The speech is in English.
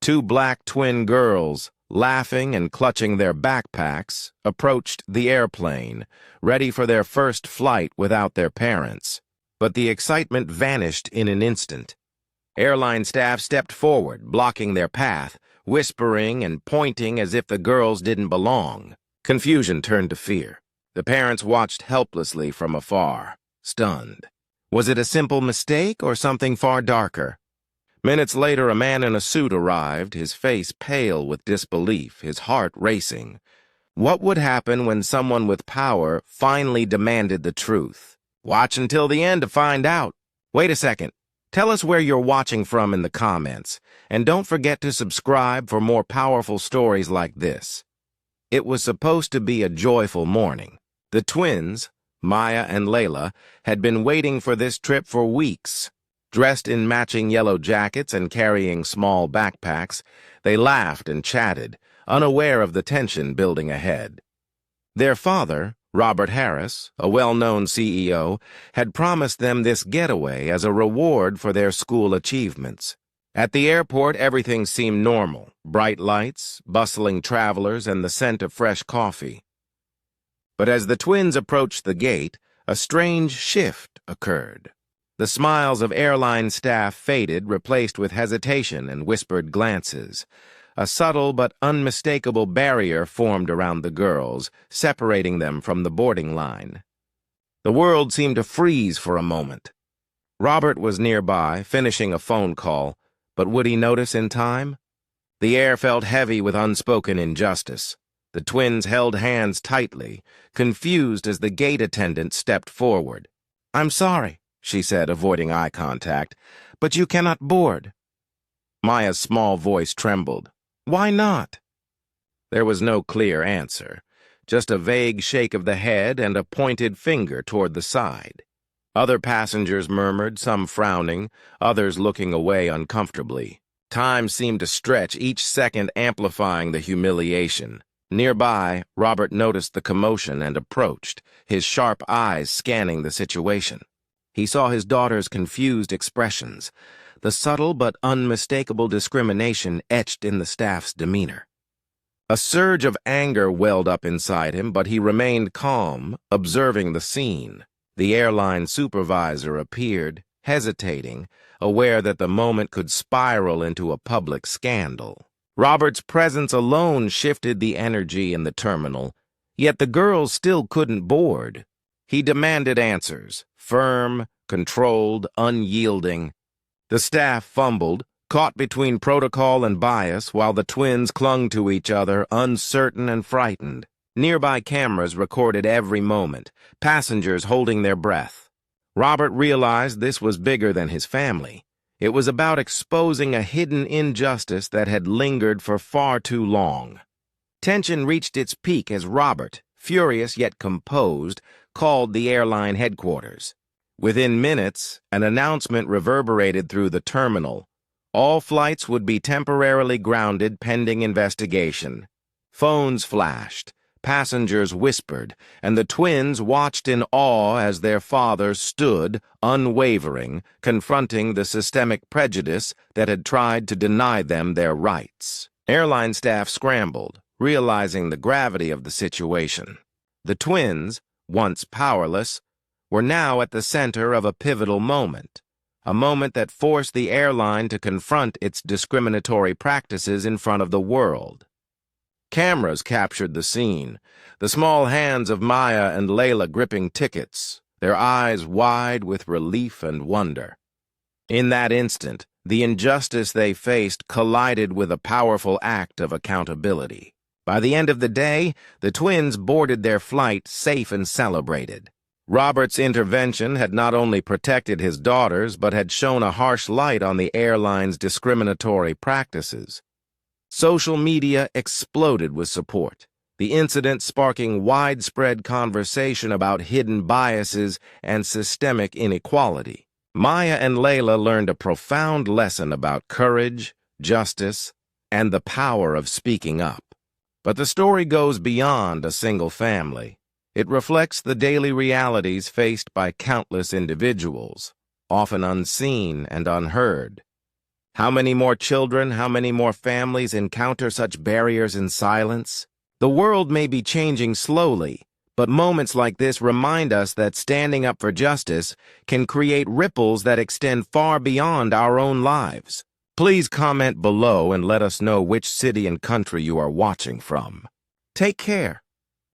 Two black twin girls, laughing and clutching their backpacks, approached the airplane, ready for their first flight without their parents. But the excitement vanished in an instant. Airline staff stepped forward, blocking their path, whispering and pointing as if the girls didn't belong. Confusion turned to fear. The parents watched helplessly from afar, stunned. Was it a simple mistake or something far darker? Minutes later, a man in a suit arrived, his face pale with disbelief, his heart racing. What would happen when someone with power finally demanded the truth? Watch until the end to find out. Wait a second. Tell us where you're watching from in the comments, and don't forget to subscribe for more powerful stories like this. It was supposed to be a joyful morning. The twins, Maya and Layla, had been waiting for this trip for weeks. Dressed in matching yellow jackets and carrying small backpacks, they laughed and chatted, unaware of the tension building ahead. Their father, Robert Harris, a well-known CEO, had promised them this getaway as a reward for their school achievements. At the airport, everything seemed normal. Bright lights, bustling travelers, and the scent of fresh coffee. But as the twins approached the gate, a strange shift occurred. The smiles of airline staff faded, replaced with hesitation and whispered glances. A subtle but unmistakable barrier formed around the girls, separating them from the boarding line. The world seemed to freeze for a moment. Robert was nearby, finishing a phone call, but would he notice in time? The air felt heavy with unspoken injustice. The twins held hands tightly, confused as the gate attendant stepped forward. "I'm sorry," she said, avoiding eye contact, "but you cannot board." Maya's small voice trembled. "Why not?" There was no clear answer, just a vague shake of the head and a pointed finger toward the side. Other passengers murmured, some frowning, others looking away uncomfortably. Time seemed to stretch, each second amplifying the humiliation. Nearby, Robert noticed the commotion and approached, his sharp eyes scanning the situation. He saw his daughter's confused expressions, the subtle but unmistakable discrimination etched in the staff's demeanor. A surge of anger welled up inside him, but he remained calm, observing the scene. The airline supervisor appeared, hesitating, aware that the moment could spiral into a public scandal. Robert's presence alone shifted the energy in the terminal, yet the girls still couldn't board. He demanded answers, firm, controlled, unyielding. The staff fumbled, caught between protocol and bias, while the twins clung to each other, uncertain and frightened. Nearby cameras recorded every moment, passengers holding their breath. Robert realized this was bigger than his family. It was about exposing a hidden injustice that had lingered for far too long. Tension reached its peak as Robert, furious yet composed, called the airline headquarters. Within minutes, an announcement reverberated through the terminal. All flights would be temporarily grounded pending investigation. Phones flashed, passengers whispered, and the twins watched in awe as their father stood, unwavering, confronting the systemic prejudice that had tried to deny them their rights. Airline staff scrambled, realizing the gravity of the situation. The twins, once powerless, were now at the center of a pivotal moment, a moment that forced the airline to confront its discriminatory practices in front of the world. Cameras captured the scene, the small hands of Maya and Layla gripping tickets, their eyes wide with relief and wonder. In that instant, the injustice they faced collided with a powerful act of accountability. By the end of the day, the twins boarded their flight safe and celebrated. Robert's intervention had not only protected his daughters, but had shone a harsh light on the airline's discriminatory practices. Social media exploded with support, the incident sparking widespread conversation about hidden biases and systemic inequality. Maya and Layla learned a profound lesson about courage, justice, and the power of speaking up. But the story goes beyond a single family. It reflects the daily realities faced by countless individuals, often unseen and unheard. How many more children, how many more families encounter such barriers in silence? The world may be changing slowly, but moments like this remind us that standing up for justice can create ripples that extend far beyond our own lives. Please comment below and let us know which city and country you are watching from. Take care.